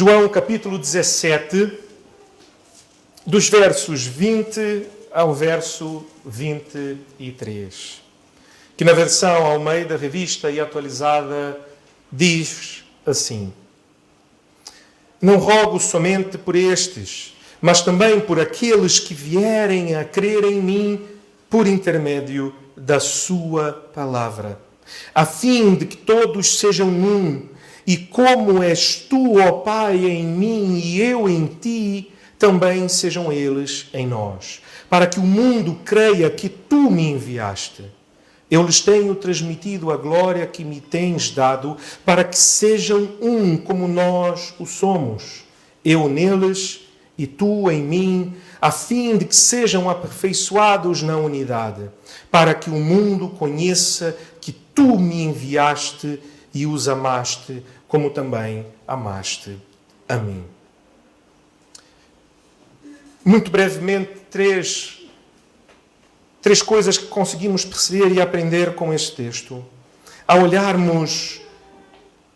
João capítulo 17, dos versos 20 ao verso 23, que na versão Almeida, revista e atualizada, diz assim: Não rogo somente por estes, mas também por aqueles que vierem a crer em mim por intermédio da sua palavra, a fim de que todos sejam um, e como és tu, ó Pai, em mim e eu em ti, também sejam eles em nós, para que o mundo creia que tu me enviaste. Eu lhes tenho transmitido a glória que me tens dado, para que sejam um como nós o somos, eu neles e tu em mim, a fim de que sejam aperfeiçoados na unidade, para que o mundo conheça que tu me enviaste e os amaste, como também amaste a mim. Muito brevemente, três coisas que conseguimos perceber e aprender com este texto. Ao olharmos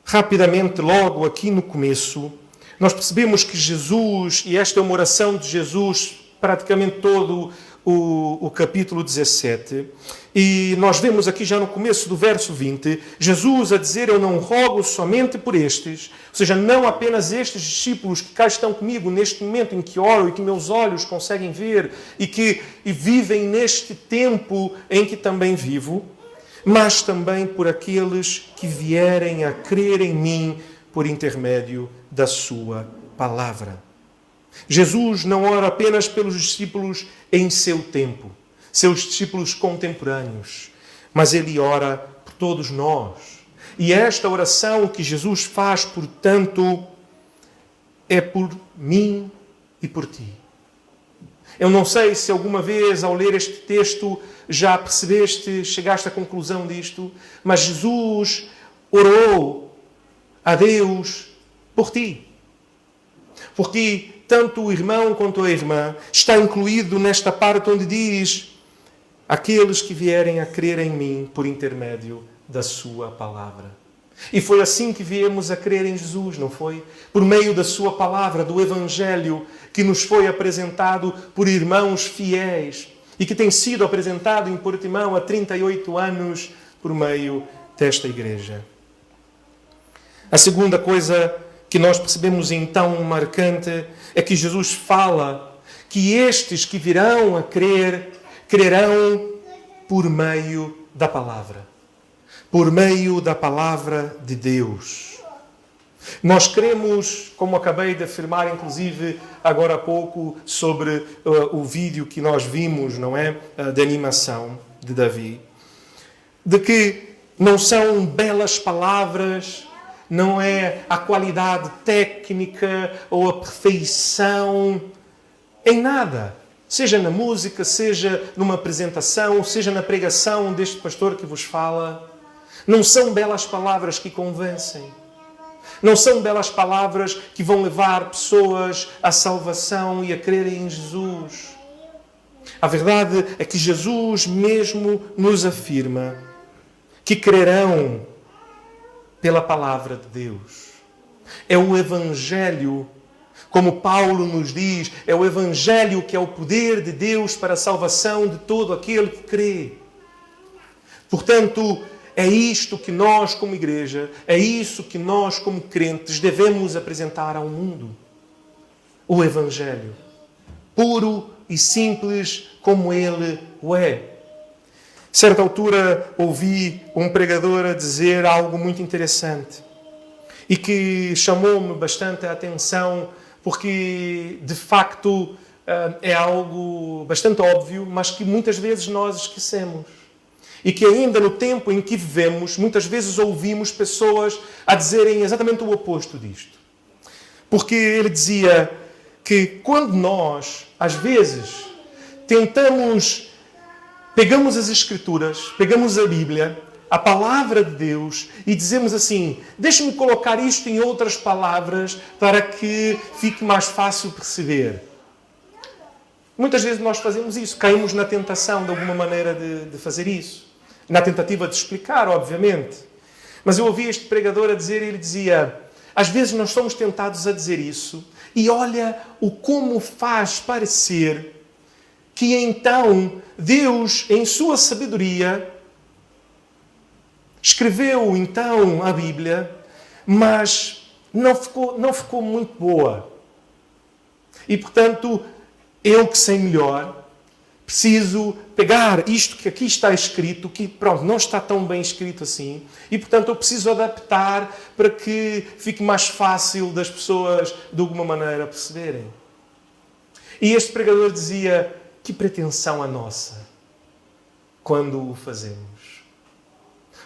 rapidamente logo aqui no começo, nós percebemos que Jesus, e esta é uma oração de Jesus, praticamente todo o capítulo 17, e nós vemos aqui já no começo do verso 20, Jesus a dizer: eu não rogo somente por estes, ou seja, não apenas estes discípulos que cá estão comigo neste momento em que oro e que meus olhos conseguem ver e vivem neste tempo em que também vivo, mas também por aqueles que vierem a crer em mim por intermédio da sua palavra. Jesus não ora apenas pelos discípulos em seu tempo, seus discípulos contemporâneos, mas ele ora por todos nós. E esta oração que Jesus faz, portanto, é por mim e por ti. Eu não sei se alguma vez, ao ler este texto, já percebeste, chegaste à conclusão disto, mas Jesus orou a Deus por ti. Porque tanto o irmão quanto a irmã está incluído nesta parte onde diz: aqueles que vierem a crer em mim por intermédio da sua palavra. E foi assim que viemos a crer em Jesus, não foi? Por meio da sua palavra, do Evangelho, que nos foi apresentado por irmãos fiéis e que tem sido apresentado em Portimão há 38 anos por meio desta igreja. A segunda coisa que nós percebemos então marcante é que Jesus fala que estes que virão a crer, crerão por meio da palavra. Por meio da palavra de Deus. Nós cremos, como acabei de afirmar, inclusive, agora há pouco, sobre o vídeo que nós vimos, não é? De animação de Davi, de que não são belas palavras, não é a qualidade técnica ou a perfeição em nada. Seja na música, seja numa apresentação, seja na pregação deste pastor que vos fala. Não são belas palavras que convencem. Não são belas palavras que vão levar pessoas à salvação e a crerem em Jesus. A verdade é que Jesus mesmo nos afirma que crerão pela palavra de Deus. É o Evangelho, como Paulo nos diz, é o Evangelho que é o poder de Deus para a salvação de todo aquele que crê. Portanto, é isto que nós como igreja, é isso que nós como crentes devemos apresentar ao mundo. O Evangelho, puro e simples como ele o é. Certa altura ouvi um pregador a dizer algo muito interessante e que chamou-me bastante a atenção, porque de facto é algo bastante óbvio, mas que muitas vezes nós esquecemos. E que ainda no tempo em que vivemos, muitas vezes ouvimos pessoas a dizerem exatamente o oposto disto. Porque ele dizia que quando nós, às vezes, pegamos as Escrituras, pegamos a Bíblia, a palavra de Deus, e dizemos assim: deixe-me colocar isto em outras palavras para que fique mais fácil perceber. Muitas vezes nós fazemos isso, caímos na tentação de alguma maneira de fazer isso. Na tentativa de explicar, obviamente. Mas eu ouvi este pregador a dizer, ele dizia: Às vezes nós somos tentados a dizer isso e olha o como faz parecer que então Deus, em sua sabedoria, escreveu então a Bíblia, mas não ficou muito boa. E, portanto, eu que sei melhor, preciso pegar isto que aqui está escrito, que, pronto, não está tão bem escrito assim, e, portanto, eu preciso adaptar para que fique mais fácil das pessoas, de alguma maneira, perceberem. E este pregador dizia, que pretensão a nossa, quando o fazemos.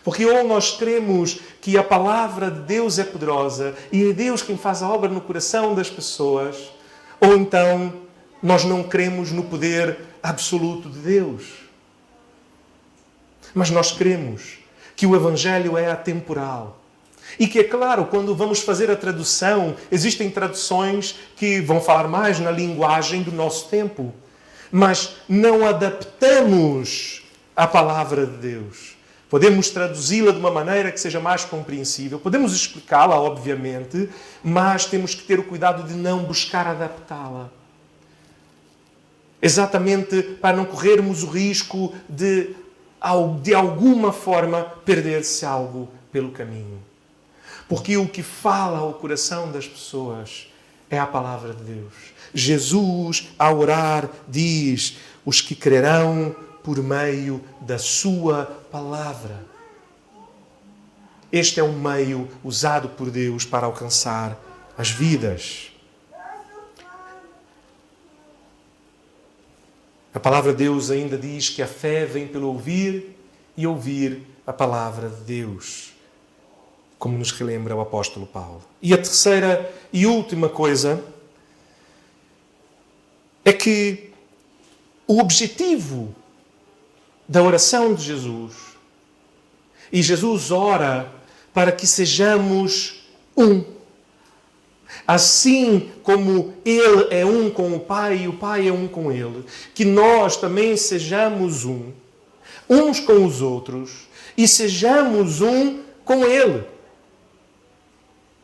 Porque ou nós cremos que a palavra de Deus é poderosa, e é Deus quem faz a obra no coração das pessoas, ou então nós não cremos no poder absoluto de Deus. Mas nós cremos que o Evangelho é atemporal. E que, é claro, quando vamos fazer a tradução, existem traduções que vão falar mais na linguagem do nosso tempo. Mas não adaptamos a palavra de Deus. Podemos traduzi-la de uma maneira que seja mais compreensível. Podemos explicá-la, obviamente, mas temos que ter o cuidado de não buscar adaptá-la. Exatamente para não corrermos o risco de alguma forma, perder-se algo pelo caminho. Porque o que fala ao coração das pessoas é a palavra de Deus. Jesus, ao orar, diz, os que crerão por meio da sua palavra. Este é um meio usado por Deus para alcançar as vidas. A palavra de Deus ainda diz que a fé vem pelo ouvir e ouvir a palavra de Deus, como nos relembra o apóstolo Paulo. E a terceira e última coisa é que o objetivo da oração de Jesus, e Jesus ora para que sejamos um. Assim como Ele é um com o Pai e o Pai é um com Ele, que nós também sejamos um, uns com os outros, e sejamos um com Ele.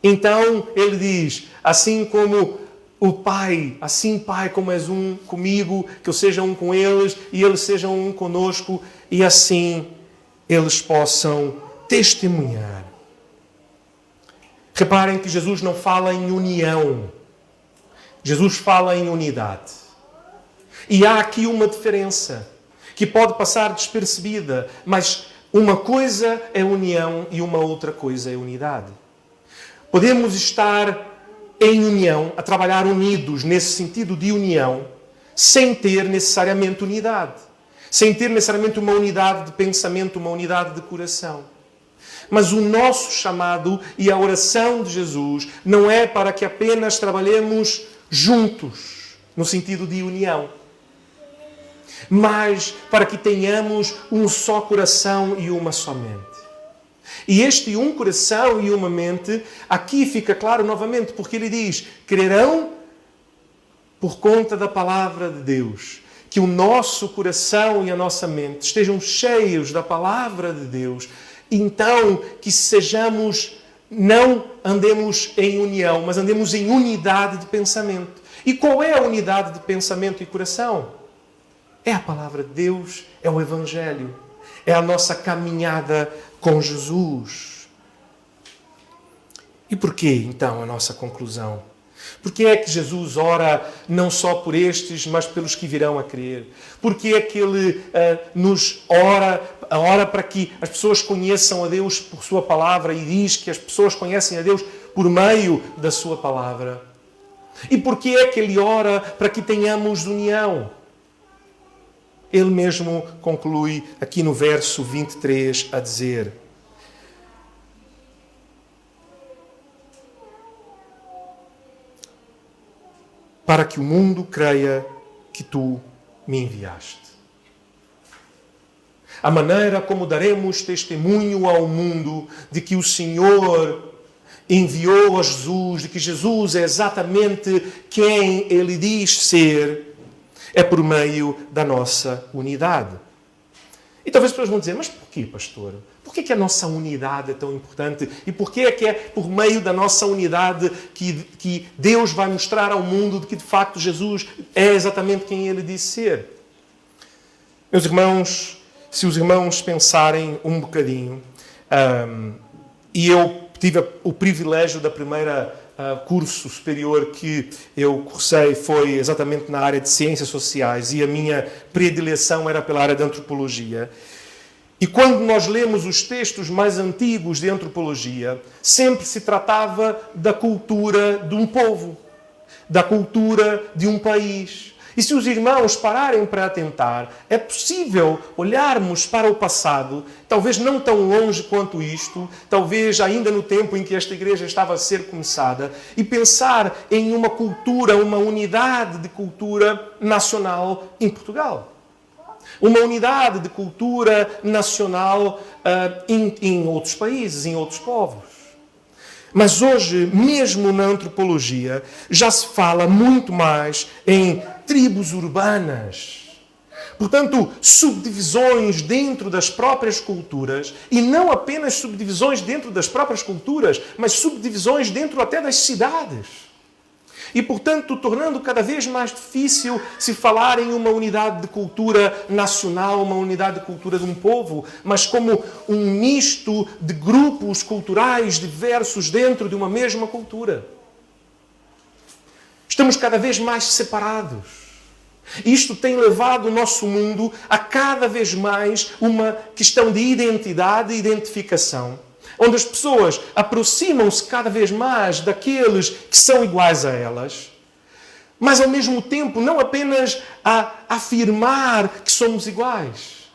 Então, Ele diz, assim como o Pai, assim Pai, como és um comigo, que eu seja um com eles e eles sejam um conosco, e assim eles possam testemunhar. Reparem que Jesus não fala em união. Jesus fala em unidade. E há aqui uma diferença que pode passar despercebida, mas uma coisa é união e uma outra coisa é unidade. Podemos estar em união, a trabalhar unidos nesse sentido de união, sem ter necessariamente unidade. Sem ter necessariamente uma unidade de pensamento, uma unidade de coração. Mas o nosso chamado e a oração de Jesus não é para que apenas trabalhemos juntos, no sentido de união, mas para que tenhamos um só coração e uma só mente. E este um coração e uma mente, aqui fica claro novamente, porque ele diz, crerão por conta da palavra de Deus. Que o nosso coração e a nossa mente estejam cheios da palavra de Deus. Então, que sejamos, não andemos em união, mas andemos em unidade de pensamento. E qual é a unidade de pensamento e coração? É a palavra de Deus, é o Evangelho. É a nossa caminhada com Jesus. E porquê, então, a nossa conclusão? Porquê é que Jesus ora não só por estes, mas pelos que virão a crer? Porquê é que Ele nos ora para que as pessoas conheçam a Deus por Sua palavra e diz que as pessoas conhecem a Deus por meio da Sua palavra? E porquê é que Ele ora para que tenhamos união? Ele mesmo conclui aqui no verso 23 a dizer: para que o mundo creia que tu me enviaste. A maneira como daremos testemunho ao mundo de que o Senhor enviou a Jesus, de que Jesus é exatamente quem Ele diz ser, é por meio da nossa unidade. E talvez as pessoas vão dizer, mas porquê, pastor? Por que a nossa unidade é tão importante? E por que é por meio da nossa unidade que Deus vai mostrar ao mundo de que, de facto, Jesus é exatamente quem Ele disse ser? Meus irmãos, se os irmãos pensarem um bocadinho, e eu tive o privilégio da primeira curso superior que eu cursei foi exatamente na área de ciências sociais e a minha predileção era pela área de antropologia. E quando nós lemos os textos mais antigos de antropologia, sempre se tratava da cultura de um povo, da cultura de um país. E se os irmãos pararem para atentar, é possível olharmos para o passado, talvez não tão longe quanto isto, talvez ainda no tempo em que esta igreja estava a ser começada, e pensar em uma cultura, uma unidade de cultura nacional em Portugal. Uma unidade de cultura nacional em outros países, em outros povos. Mas hoje, mesmo na antropologia, já se fala muito mais em tribos urbanas. Portanto, subdivisões dentro das próprias culturas, e não apenas subdivisões dentro das próprias culturas, mas subdivisões dentro até das cidades. E, portanto, tornando cada vez mais difícil se falar em uma unidade de cultura nacional, uma unidade de cultura de um povo, mas como um misto de grupos culturais diversos dentro de uma mesma cultura. Estamos cada vez mais separados. Isto tem levado o nosso mundo a cada vez mais uma questão de identidade e identificação, onde as pessoas aproximam-se cada vez mais daqueles que são iguais a elas, mas ao mesmo tempo não apenas a afirmar que somos iguais,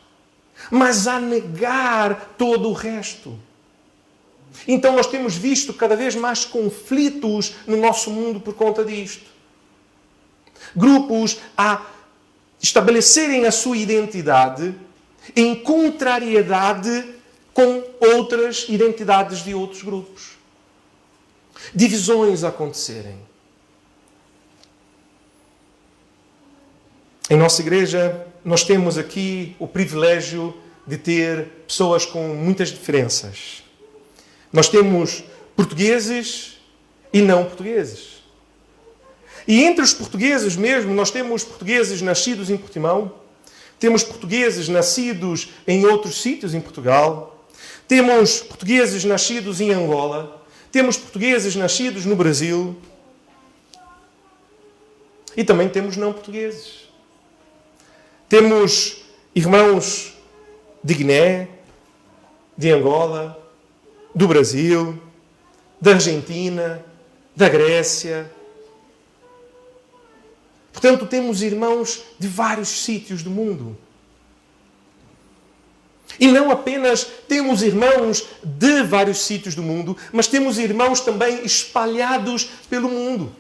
mas a negar todo o resto. Então nós temos visto cada vez mais conflitos no nosso mundo por conta disto. Grupos a estabelecerem a sua identidade em contrariedade com outras identidades de outros grupos. Divisões a acontecerem. Em nossa igreja, nós temos aqui o privilégio de ter pessoas com muitas diferenças. Nós temos portugueses e não portugueses. E entre os portugueses mesmo, nós temos portugueses nascidos em Portimão, temos portugueses nascidos em outros sítios em Portugal, temos portugueses nascidos em Angola, temos portugueses nascidos no Brasil e também temos não portugueses. Temos irmãos de Guiné, de Angola, do Brasil, da Argentina, da Grécia. Portanto, temos irmãos de vários sítios do mundo. E não apenas temos irmãos de vários sítios do mundo, mas temos irmãos também espalhados pelo mundo.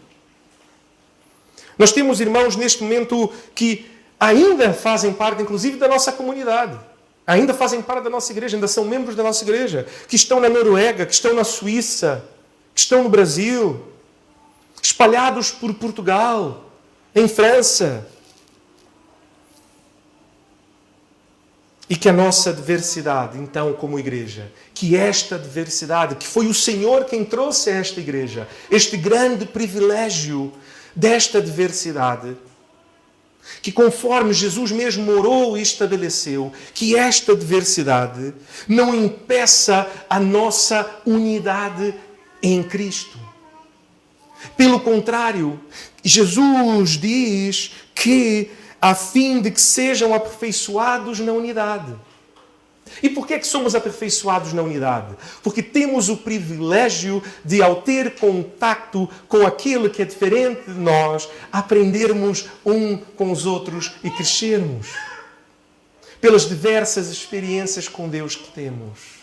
Nós temos irmãos neste momento que ainda fazem parte, inclusive, da nossa comunidade. Ainda fazem parte da nossa igreja, ainda são membros da nossa igreja, que estão na Noruega, que estão na Suíça, que estão no Brasil, espalhados por Portugal, em França. E que a nossa diversidade, então, como igreja, que esta diversidade, que foi o Senhor quem trouxe a esta igreja, este grande privilégio desta diversidade, que conforme Jesus mesmo orou e estabeleceu, que esta diversidade não impeça a nossa unidade em Cristo. Pelo contrário, Jesus diz que a fim de que sejam aperfeiçoados na unidade. E por que é que somos aperfeiçoados na unidade? Porque temos o privilégio de, ao ter contacto com aquele que é diferente de nós, aprendermos um com os outros e crescermos. Pelas diversas experiências com Deus que temos.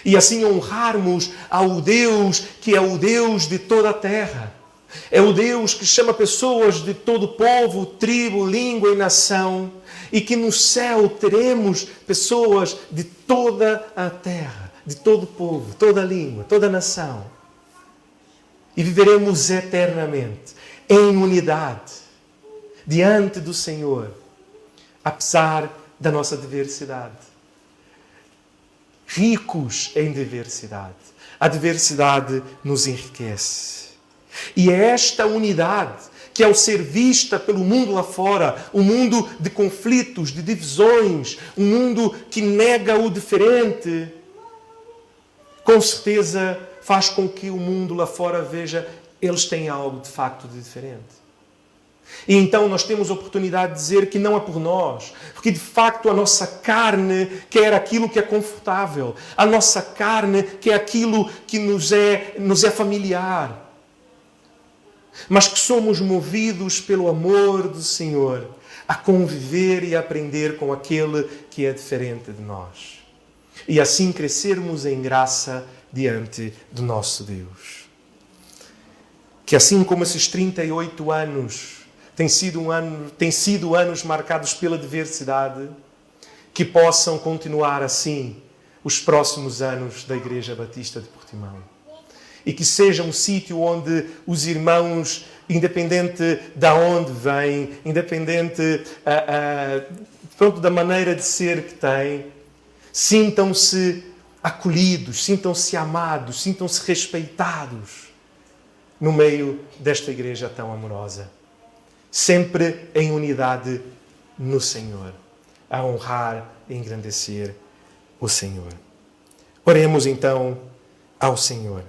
E assim honrarmos ao Deus que é o Deus de toda a terra. É o Deus que chama pessoas de todo povo, tribo, língua e nação, e que no céu teremos pessoas de toda a terra, de todo povo, toda língua, toda nação. E viveremos eternamente em unidade diante do Senhor, apesar da nossa diversidade. ricos em diversidade. A diversidade nos enriquece. E é esta unidade que, ao ser vista pelo mundo lá fora, um mundo de conflitos, de divisões, um mundo que nega o diferente, com certeza faz com que o mundo lá fora veja, eles têm algo de facto de diferente. E então nós temos a oportunidade de dizer que não é por nós, porque de facto a nossa carne quer aquilo que é confortável, a nossa carne quer aquilo que nos é familiar. Mas que somos movidos pelo amor do Senhor a conviver e a aprender com aquele que é diferente de nós. E assim crescermos em graça diante do nosso Deus. Que assim como esses 38 anos têm sido anos marcados pela diversidade, que possam continuar assim os próximos anos da Igreja Batista de Portimão. E que seja um sítio onde os irmãos, independente de onde vêm, independente da maneira de ser que têm, sintam-se acolhidos, sintam-se amados, sintam-se respeitados no meio desta igreja tão amorosa. Sempre em unidade no Senhor, a honrar e engrandecer o Senhor. Oremos então ao Senhor.